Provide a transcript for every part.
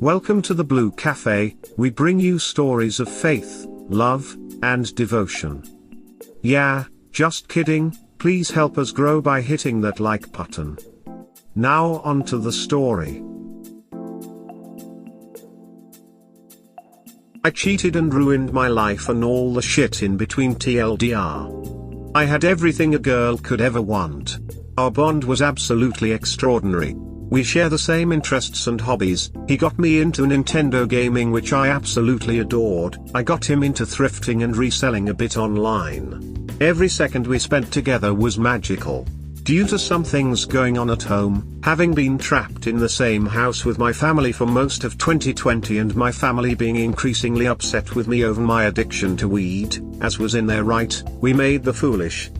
Welcome to the Blue Cafe. We bring you stories of faith, love, and devotion. Yeah, just kidding, please help us grow by hitting that like button. Now on to the story. I cheated and ruined my life and all the shit in between TLDR. I had everything a girl could ever want. Our bond was absolutely extraordinary. We share the same interests and hobbies. He got me into Nintendo gaming, which I absolutely adored. I got him into thrifting and reselling a bit online. Every second we spent together was magical. Due to some things going on at home, having been trapped in the same house with my family for most of 2020 and my family being increasingly upset with me over my addiction to weed, as was in their right, we made the foolish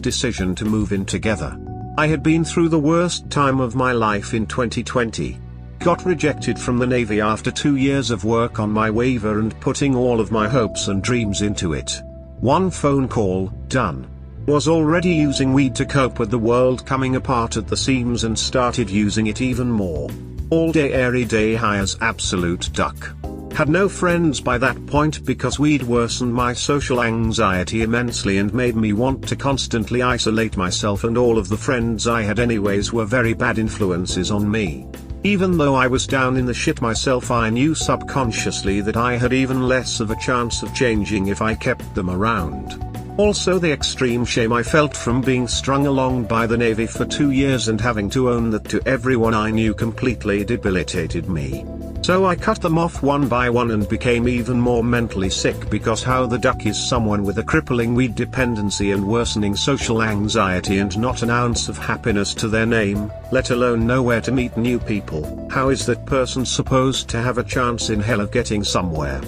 decision to move in together. I had been through the worst time of my life in 2020. Got rejected from the Navy after 2 years of work on my waiver and putting all of my hopes and dreams into it. One phone call, done. Was already using weed to cope with the world coming apart at the seams and started using it even more. All day every day high as absolute duck. Had no friends by that point because weed worsened my social anxiety immensely and made me want to constantly isolate myself, and all of the friends I had anyways were very bad influences on me. Even though I was down in the shit myself, I knew subconsciously that I had even less of a chance of changing if I kept them around. Also the extreme shame I felt from being strung along by the Navy for 2 years and having to own that to everyone I knew completely debilitated me. So I cut them off one by one and became even more mentally sick, because how the duck is someone with a crippling weed dependency and worsening social anxiety and not an ounce of happiness to their name, let alone nowhere to meet new people? How is that person supposed to have a chance in hell of getting somewhere?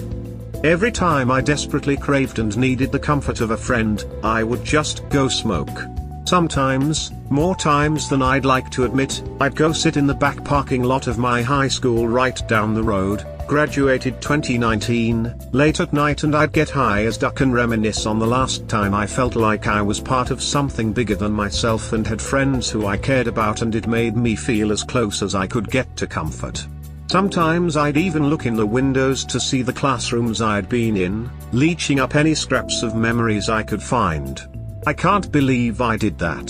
Every time I desperately craved and needed the comfort of a friend, I would just go smoke. Sometimes, more times than I'd like to admit, I'd go sit in the back parking lot of my high school right down the road, graduated 2019, late at night, and I'd get high as duck and reminisce on the last time I felt like I was part of something bigger than myself and had friends who I cared about, and it made me feel as close as I could get to comfort. Sometimes I'd even look in the windows to see the classrooms I'd been in, leeching up any scraps of memories I could find. I can't believe I did that.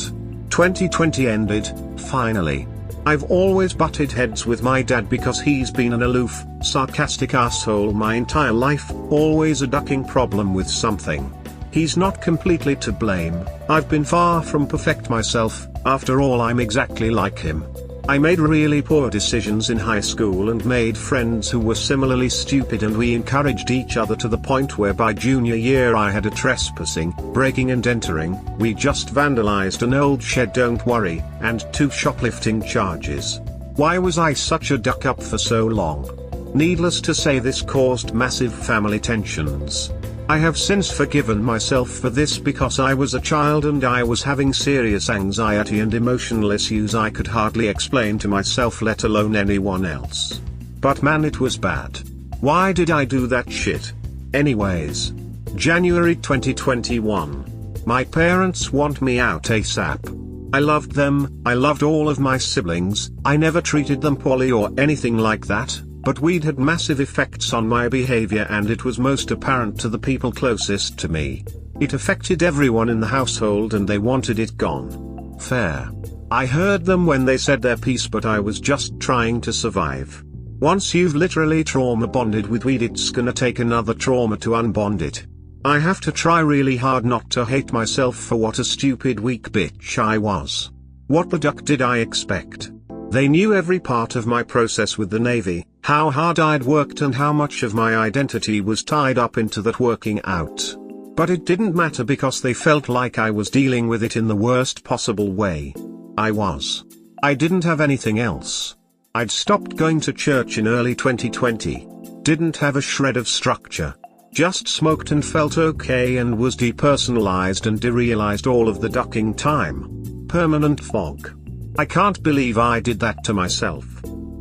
2020 ended, finally. I've always butted heads with my dad because he's been an aloof, sarcastic asshole my entire life, always a ducking problem with something. He's not completely to blame. I've been far from perfect myself. After all, I'm exactly like him. I made really poor decisions in high school and made friends who were similarly stupid, and we encouraged each other to the point where by junior year I had a trespassing, breaking and entering, we just vandalized an old shed, don't worry, and 2 shoplifting charges. Why was I such a duck up for so long? Needless to say, this caused massive family tensions. I have since forgiven myself for this because I was a child and I was having serious anxiety and emotional issues I could hardly explain to myself, let alone anyone else. But man, it was bad. Why did I do that shit? Anyways. January 2021. My parents want me out ASAP. I loved them, I loved all of my siblings, I never treated them poorly or anything like that. But weed had massive effects on my behavior, and it was most apparent to the people closest to me. It affected everyone in the household and they wanted it gone. Fair. I heard them when they said their piece, but I was just trying to survive. Once you've literally trauma bonded with weed, it's gonna take another trauma to unbond it. I have to try really hard not to hate myself for what a stupid weak bitch I was. What the duck did I expect? They knew every part of my process with the Navy, how hard I'd worked and how much of my identity was tied up into that working out. But it didn't matter because they felt like I was dealing with it in the worst possible way. I was. I didn't have anything else. I'd stopped going to church in early 2020. Didn't have a shred of structure. Just smoked and felt okay and was depersonalized and derealized all of the ducking time. Permanent fog. I can't believe I did that to myself.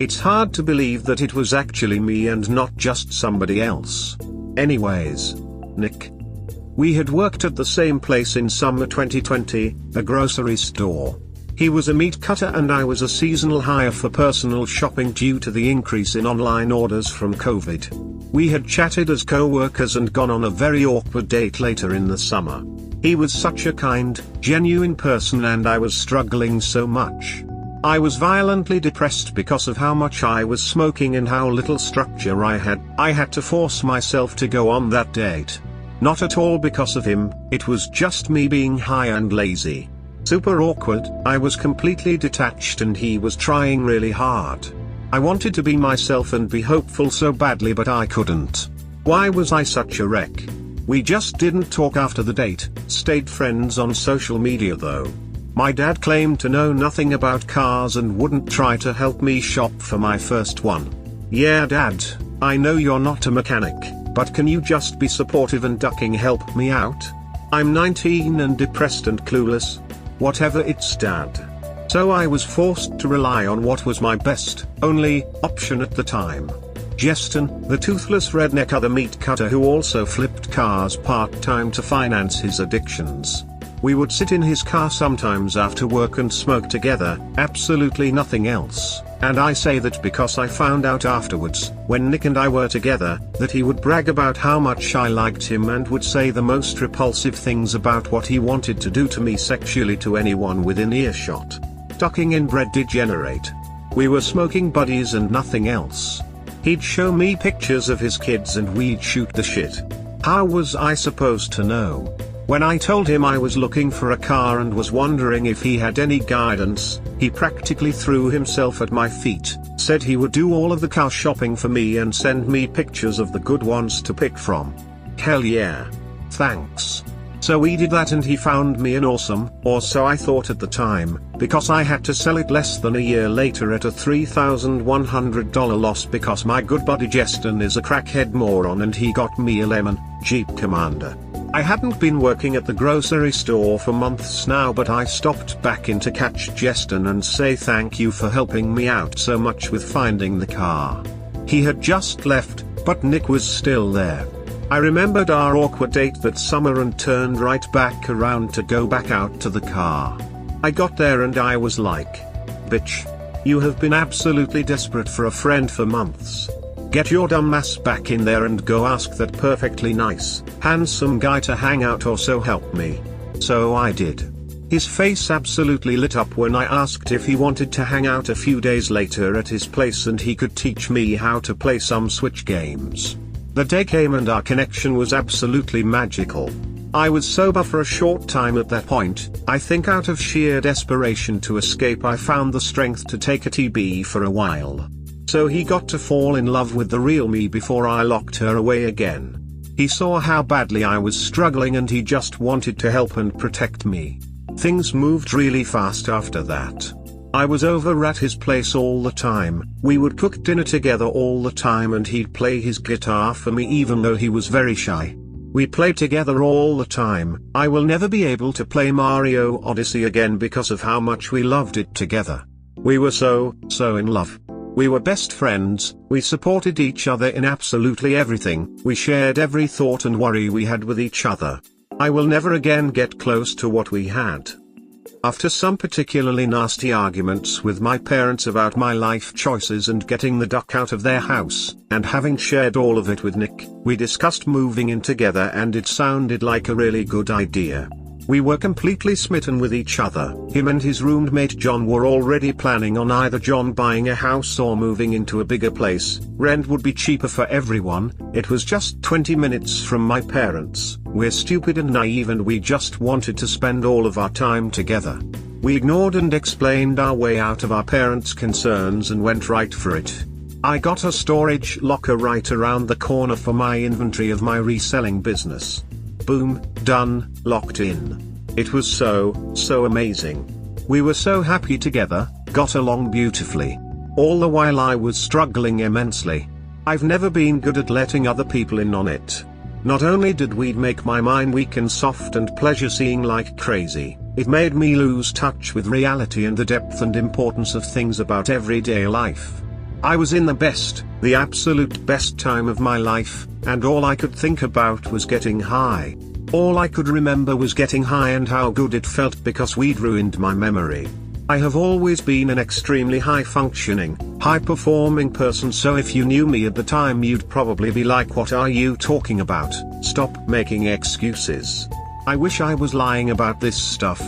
It's hard to believe that it was actually me and not just somebody else. Anyways. Nick. We had worked at the same place in summer 2020, a grocery store. He was a meat cutter and I was a seasonal hire for personal shopping due to the increase in online orders from COVID. We had chatted as co-workers and gone on a very awkward date later in the summer. He was such a kind, genuine person and I was struggling so much. I was violently depressed because of how much I was smoking and how little structure I had. I had to force myself to go on that date. Not at all because of him, it was just me being high and lazy. Super awkward, I was completely detached and he was trying really hard. I wanted to be myself and be hopeful so badly but I couldn't. Why was I such a wreck? We just didn't talk after the date, stayed friends on social media though. My dad claimed to know nothing about cars and wouldn't try to help me shop for my first one. Yeah Dad, I know you're not a mechanic, but can you just be supportive and ducking help me out? I'm 19 and depressed and clueless. Whatever, it's Dad. So I was forced to rely on what was my best, only, option at the time. Justin, the toothless redneck other meat cutter who also flipped cars part-time to finance his addictions. We would sit in his car sometimes after work and smoke together, absolutely nothing else, and I say that because I found out afterwards, when Nick and I were together, that he would brag about how much I liked him and would say the most repulsive things about what he wanted to do to me sexually to anyone within earshot. Ducking inbred degenerate. We were smoking buddies and nothing else. He'd show me pictures of his kids and we'd shoot the shit. How was I supposed to know? When I told him I was looking for a car and was wondering if he had any guidance, he practically threw himself at my feet, said he would do all of the car shopping for me and send me pictures of the good ones to pick from. Hell yeah. Thanks. So we did that and he found me an awesome, or so I thought at the time, because I had to sell it less than a year later at a $3,100 loss because my good buddy Justin is a crackhead moron and he got me a lemon Jeep Commander. I hadn't been working at the grocery store for months now but I stopped back in to catch Justin and say thank you for helping me out so much with finding the car. He had just left, but Nick was still there. I remembered our awkward date that summer and turned right back around to go back out to the car. I got there and I was like, bitch. You have been absolutely desperate for a friend for months. Get your dumb ass back in there and go ask that perfectly nice, handsome guy to hang out or so help me. So I did. His face absolutely lit up when I asked if he wanted to hang out a few days later at his place and he could teach me how to play some Switch games. The day came and our connection was absolutely magical. I was sober for a short time at that point. I think out of sheer desperation to escape I found the strength to take a TB for a while. So he got to fall in love with the real me before I locked her away again. He saw how badly I was struggling and he just wanted to help and protect me. Things moved really fast after that. I was over at his place all the time, we would cook dinner together all the time and he'd play his guitar for me even though he was very shy. We played together all the time. I will never be able to play Mario Odyssey again because of how much we loved it together. We were so in love. We were best friends, we supported each other in absolutely everything, we shared every thought and worry we had with each other. I will never again get close to what we had. After some particularly nasty arguments with my parents about my life choices and getting the duck out of their house, and having shared all of it with Nick, we discussed moving in together and it sounded like a really good idea. We were completely smitten with each other. Him and his roommate John were already planning on either John buying a house or moving into a bigger place. Rent would be cheaper for everyone. It was just 20 minutes from my parents. We're stupid and naive and we just wanted to spend all of our time together. We ignored and explained our way out of our parents' concerns and went right for it. I got a storage locker right around the corner for my inventory of my reselling business. Boom, done, locked in. It was so amazing. We were so happy together, got along beautifully. All the while I was struggling immensely. I've never been good at letting other people in on it. Not only did weed make my mind weak and soft and pleasure seeing like crazy, it made me lose touch with reality and the depth and importance of things about everyday life. I was in the absolute best time of my life, and all I could think about was getting high. All I could remember was getting high and how good it felt because weed ruined my memory. I have always been an extremely high-functioning, high-performing person, so if you knew me at the time you'd probably be like, what are you talking about? Stop making excuses. I wish I was lying about this stuff.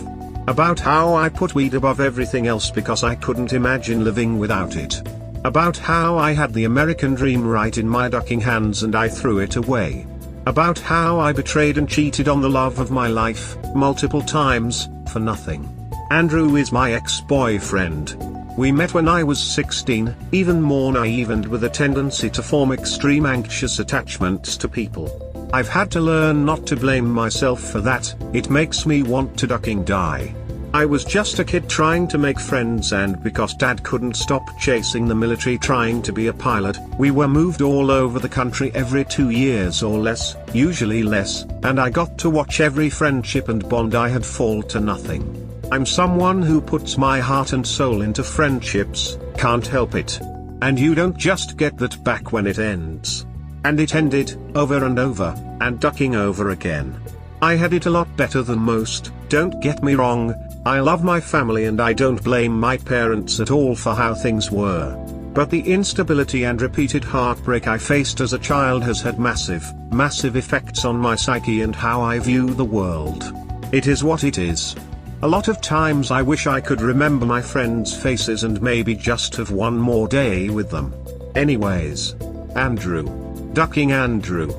About how I put weed above everything else because I couldn't imagine living without it. About how I had the American dream right in my ducking hands and I threw it away. About how I betrayed and cheated on the love of my life, multiple times, for nothing. Andrew is my ex-boyfriend. We met when I was 16, even more naive and with a tendency to form extreme anxious attachments to people. I've had to learn not to blame myself for that, it makes me want to ducking die. I was just a kid trying to make friends, and because dad couldn't stop chasing the military trying to be a pilot, we were moved all over the country every 2 years or less, usually less, and I got to watch every friendship and bond I had fall to nothing. I'm someone who puts my heart and soul into friendships, can't help it. And you don't just get that back when it ends. And it ended, over and over, and ducking over again. I had it a lot better than most, don't get me wrong. I love my family and I don't blame my parents at all for how things were. But the instability and repeated heartbreak I faced as a child has had massive effects on my psyche and how I view the world. It is what it is. A lot of times I wish I could remember my friends' faces and maybe just have one more day with them. Anyways. Andrew. Ducking Andrew.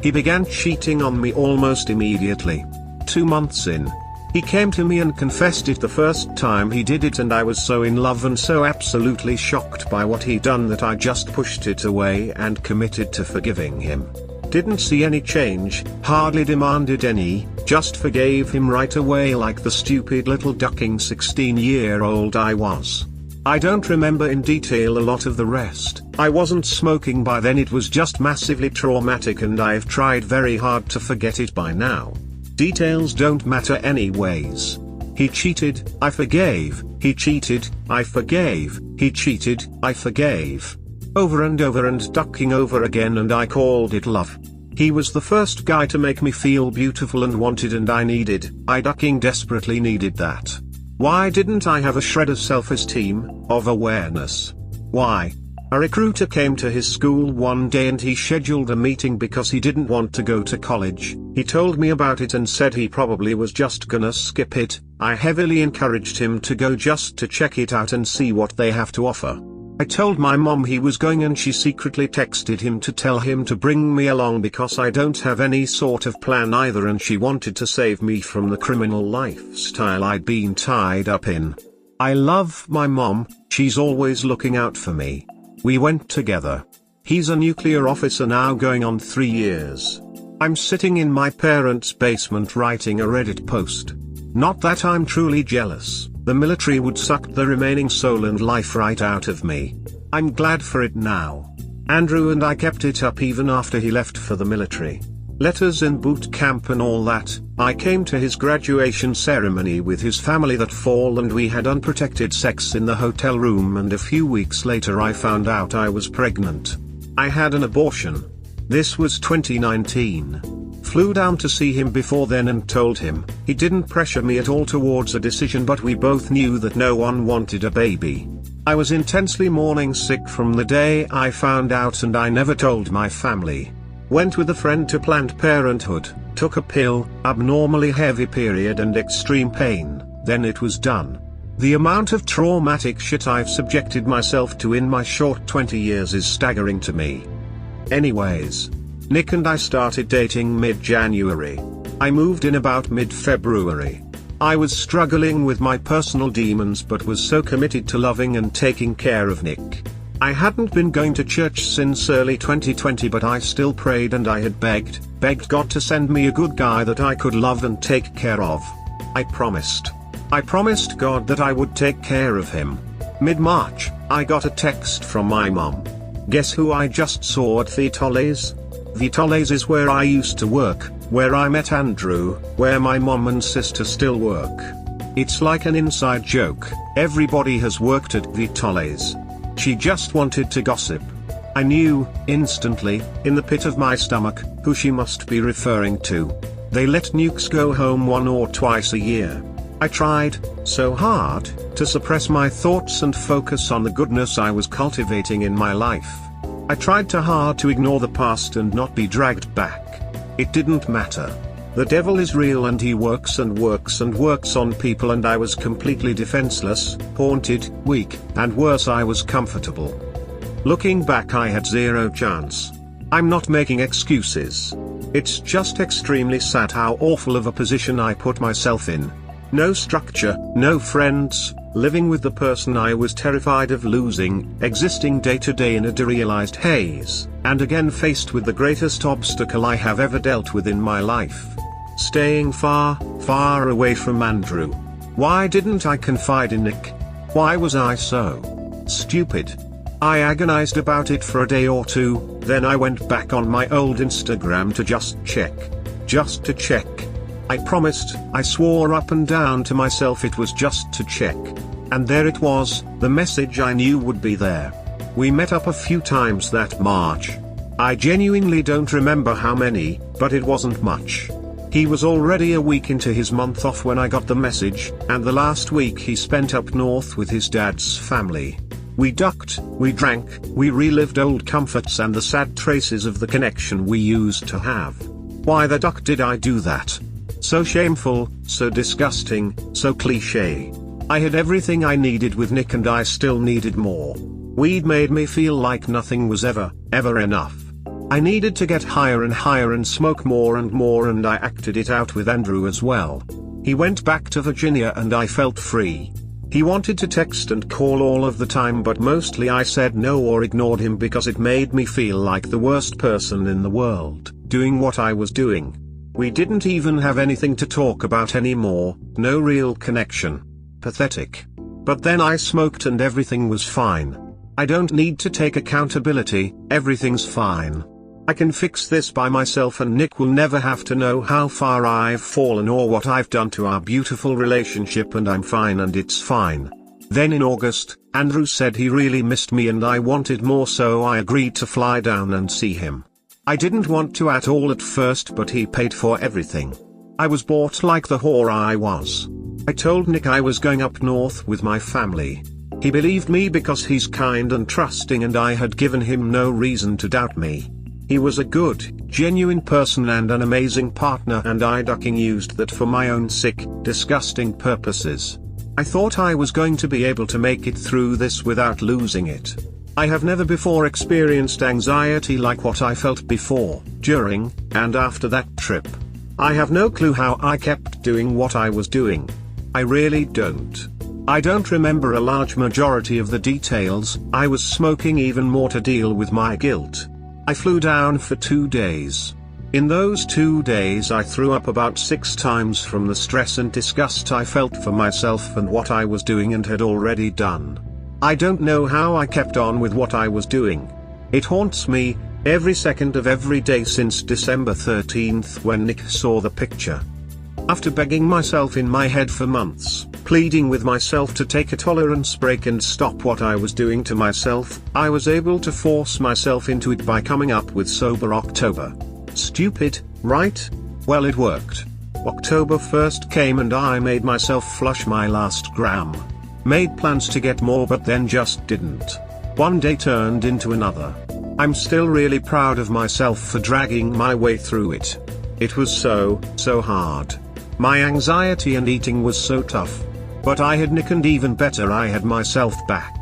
He began cheating on me almost immediately. 2 months in. He came to me and confessed it the first time he did it, and I was so in love and so absolutely shocked by what he'd done that I just pushed it away and committed to forgiving him. Didn't see any change, hardly demanded any, just forgave him right away like the stupid little ducking 16-year-old I was. I don't remember in detail a lot of the rest. I wasn't smoking by then, it was just massively traumatic and I've tried very hard to forget it by now. Details don't matter anyways. He cheated, I forgave, he cheated, I forgave, he cheated, I forgave. Over and over and ducking over again, and I called it love. He was the first guy to make me feel beautiful and wanted, and I ducking desperately needed that. Why didn't I have a shred of self-esteem, of awareness? Why? A recruiter came to his school one day and he scheduled a meeting because he didn't want to go to college. He told me about it and said he probably was just gonna skip it. I heavily encouraged him to go just to check it out and see what they have to offer. I told my mom he was going and she secretly texted him to tell him to bring me along because I don't have any sort of plan either, and she wanted to save me from the criminal lifestyle I'd been tied up in. I love my mom, she's always looking out for me. We went together. He's a nuclear officer now going on 3 years. I'm sitting in my parents' basement writing a Reddit post. Not that I'm truly jealous, the military would suck the remaining soul and life right out of me. I'm glad for it now. Andrew and I kept it up even after he left for the military. Letters in boot camp and all that. I came to his graduation ceremony with his family that fall and we had unprotected sex in the hotel room, and a few weeks later I found out I was pregnant. I had an abortion. This was 2019. Flew down to see him before then and told him. He didn't pressure me at all towards a decision, but we both knew that no one wanted a baby. I was intensely mourning sick from the day I found out, and I never told my family. Went with a friend to Planned Parenthood, took a pill, abnormally heavy period and extreme pain, then it was done. The amount of traumatic shit I've subjected myself to in my short 20 years is staggering to me. Anyways. Nick and I started dating mid-January. I moved in about mid-February. I was struggling with my personal demons but was so committed to loving and taking care of Nick. I hadn't been going to church since early 2020, but I still prayed and I had begged God to send me a good guy that I could love and take care of. I promised God that I would take care of him. Mid-March, I got a text from my mom. Guess who I just saw at Vitolle's? Vitolle's is where I used to work, where I met Andrew, where my mom and sister still work. It's like an inside joke, everybody has worked at Vitolle's. She just wanted to gossip. I knew, instantly, in the pit of my stomach, who she must be referring to. They let nukes go home 1 or 2 a year. I tried so hard to suppress my thoughts and focus on the goodness I was cultivating in my life. I tried too hard to ignore the past and not be dragged back. It didn't matter. The devil is real and he works and works and works on people, and I was completely defenseless, haunted, weak, and worse, I was comfortable. Looking back, I had zero chance. I'm not making excuses. It's just extremely sad how awful of a position I put myself in. No structure, no friends, living with the person I was terrified of losing, existing day to day in a derealized haze, and again faced with the greatest obstacle I have ever dealt with in my life. Staying far, far away from Andrew. Why didn't I confide in Nick? Why was I so stupid? I agonized about it for a day or two, then I went back on my old Instagram to just check. Just to check. I promised, I swore up and down to myself it was just to check. And there it was, the message I knew would be there. We met up a few times that March. I genuinely don't remember how many, but it wasn't much. He was already a week into his month off when I got the message, and the last week he spent up north with his dad's family. We ducked, we drank, we relived old comforts and the sad traces of the connection we used to have. Why the duck did I do that? So shameful, so disgusting, so cliché. I had everything I needed with Nick and I still needed more. Weed made me feel like nothing was ever enough. I needed to get higher and higher and smoke more, and I acted it out with Andrew as well. He went back to Virginia and I felt free. He wanted to text and call all of the time, but mostly I said no or ignored him because it made me feel like the worst person in the world, doing what I was doing. We didn't even have anything to talk about anymore, no real connection. Pathetic. But then I smoked and everything was fine. I don't need to take accountability, everything's fine. I can fix this by myself and Nick will never have to know how far I've fallen or what I've done to our beautiful relationship, and I'm fine and it's fine. Then in August, Andrew said he really missed me and I wanted more, so I agreed to fly down and see him. I didn't want to at all at first, but he paid for everything. I was bought like the whore I was. I told Nick I was going up north with my family. He believed me because he's kind and trusting and I had given him no reason to doubt me. He was a good, genuine person and an amazing partner, and I ducking used that for my own sick, disgusting purposes. I thought I was going to be able to make it through this without losing it. I have never before experienced anxiety like what I felt before, during, and after that trip. I have no clue how I kept doing what I was doing. I really don't. I don't remember a large majority of the details. I was smoking even more to deal with my guilt. I flew down for 2 days. In those 2 days I threw up about 6 times from the stress and disgust I felt for myself and what I was doing and had already done. I don't know how I kept on with what I was doing. It haunts me, every second of every day since December 13th when Nick saw the picture. After begging myself in my head for months, pleading with myself to take a tolerance break and stop what I was doing to myself, I was able to force myself into it by coming up with Sober October. Stupid, right? Well, it worked. October 1st came and I made myself flush my last gram. Made plans to get more but then just didn't. One day turned into another. I'm still really proud of myself for dragging my way through it. It was so hard. My anxiety and eating was so tough. But I had Nick and even better, I had myself back.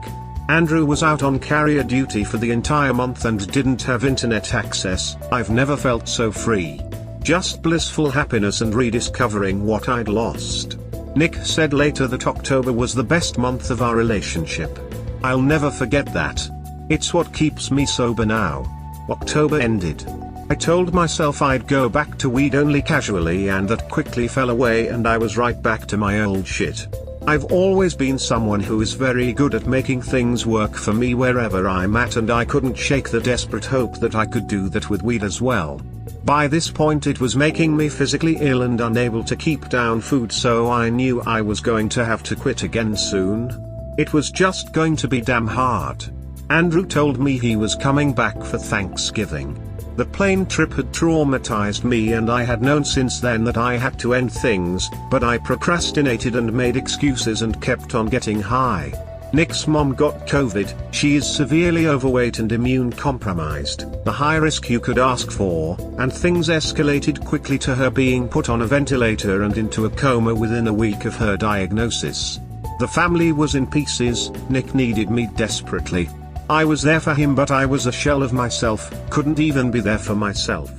Andrew was out on carrier duty for the entire month and didn't have internet access. I've never felt so free. Just blissful happiness and rediscovering what I'd lost. Nick said later that October was the best month of our relationship. I'll never forget that. It's what keeps me sober now. October ended. I told myself I'd go back to weed only casually, and that quickly fell away and I was right back to my old shit. I've always been someone who is very good at making things work for me wherever I'm at, and I couldn't shake the desperate hope that I could do that with weed as well. By this point it was making me physically ill and unable to keep down food, so I knew I was going to have to quit again soon. It was just going to be damn hard. Andrew told me he was coming back for Thanksgiving. The plane trip had traumatized me and I had known since then that I had to end things, but I procrastinated and made excuses and kept on getting high. Nick's mom got COVID, she is severely overweight and immune compromised, the high risk you could ask for, and things escalated quickly to her being put on a ventilator and into a coma within a week of her diagnosis. The family was in pieces, Nick needed me desperately. I was there for him but I was a shell of myself, couldn't even be there for myself.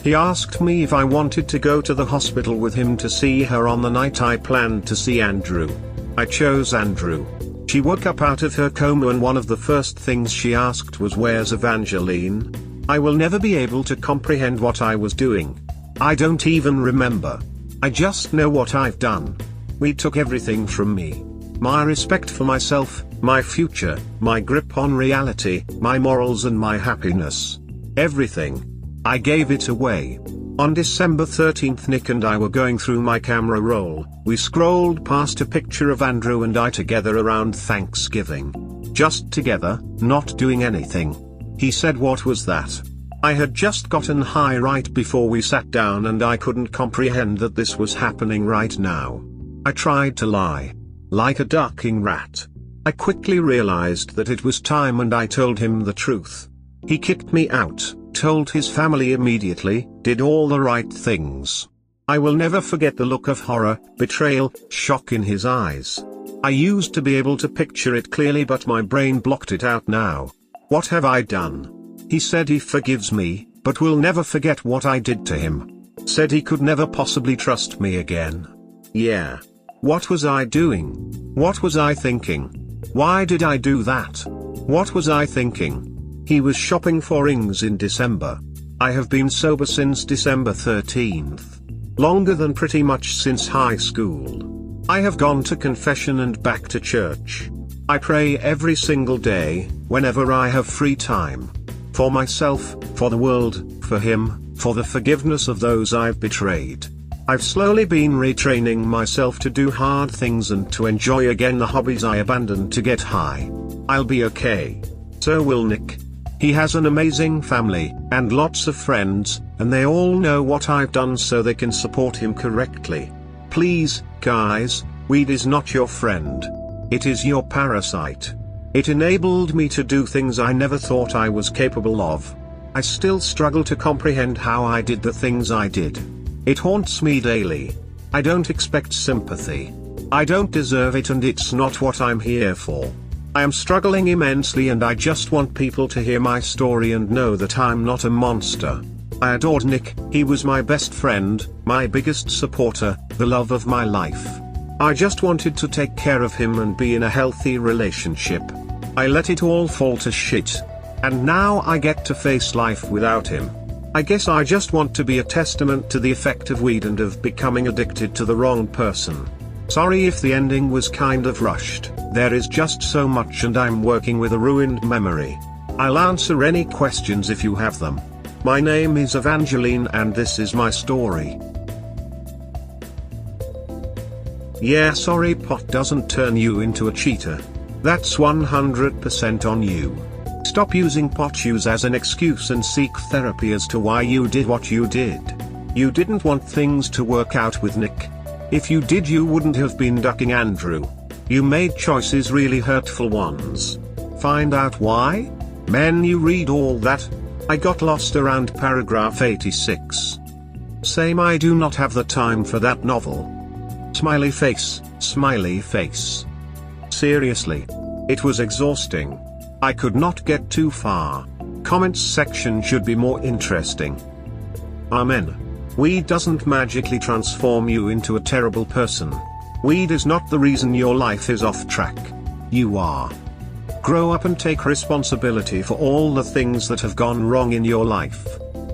He asked me if I wanted to go to the hospital with him to see her on the night I planned to see Andrew. I chose Andrew. She woke up out of her coma and one of the first things she asked was, "Where's Evangeline?" I will never be able to comprehend what I was doing. I don't even remember. I just know what I've done. We took everything from me. My respect for myself, my future, my grip on reality, my morals and my happiness. Everything. I gave it away. On December 13th Nick and I were going through my camera roll, we scrolled past a picture of Andrew and I together around Thanksgiving. Just together, not doing anything. He said, "What was that?" I had just gotten high right before we sat down and I couldn't comprehend that this was happening right now. I tried to lie. Like a ducking rat. I quickly realized that it was time and I told him the truth. He kicked me out, told his family immediately, did all the right things. I will never forget the look of horror, betrayal, shock in his eyes. I used to be able to picture it clearly but my brain blocked it out now. What have I done? He said he forgives me, but will never forget what I did to him. Said he could never possibly trust me again. Yeah. What was I doing? What was I thinking? Why did I do that? What was I thinking? He was shopping for rings in December. I have been sober since December 13th. Longer than pretty much since high school. I have gone to confession and back to church. I pray every single day, whenever I have free time. For myself, for the world, for him, for the forgiveness of those I've betrayed. I've slowly been retraining myself to do hard things and to enjoy again the hobbies I abandoned to get high. I'll be okay. So will Nick. He has an amazing family, and lots of friends, and they all know what I've done so they can support him correctly. Please, guys, weed is not your friend. It is your parasite. It enabled me to do things I never thought I was capable of. I still struggle to comprehend how I did the things I did. It haunts me daily. I don't expect sympathy. I don't deserve it and it's not what I'm here for. I am struggling immensely and I just want people to hear my story and know that I'm not a monster. I adored Nick, he was my best friend, my biggest supporter, the love of my life. I just wanted to take care of him and be in a healthy relationship. I let it all fall to shit. And now I get to face life without him. I guess I just want to be a testament to the effect of weed and of becoming addicted to the wrong person. Sorry if the ending was kind of rushed, there is just so much and I'm working with a ruined memory. I'll answer any questions if you have them. My name is Evangeline and this is my story. Yeah, sorry, pot doesn't turn you into a cheater. That's 100% on you. Stop using pot use as an excuse and seek therapy as to why you did what you did. You didn't want things to work out with Nick. If you did, you wouldn't have been ducking Andrew. You made choices, really hurtful ones. Find out why? Men, you read all that? I got lost around paragraph 86. Same, I do not have the time for that novel. Smiley face, smiley face. Seriously. It was exhausting. I could not get too far. Comments section should be more interesting. Amen. Weed doesn't magically transform you into a terrible person. Weed is not the reason your life is off track. You are. Grow up and take responsibility for all the things that have gone wrong in your life.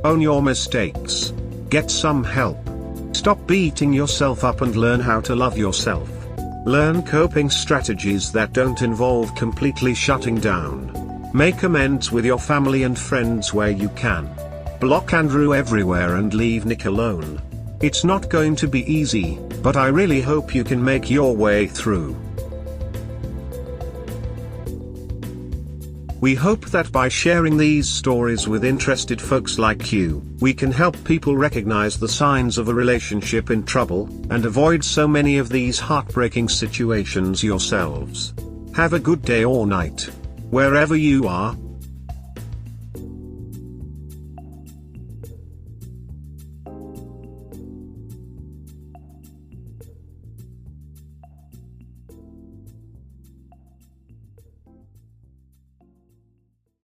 Own your mistakes. Get some help. Stop beating yourself up and learn how to love yourself. Learn coping strategies that don't involve completely shutting down. Make amends with your family and friends where you can. Block Andrew everywhere and leave Nick alone. It's not going to be easy, but I really hope you can make your way through. We hope that by sharing these stories with interested folks like you, we can help people recognize the signs of a relationship in trouble, and avoid so many of these heartbreaking situations yourselves. Have a good day or night, wherever you are.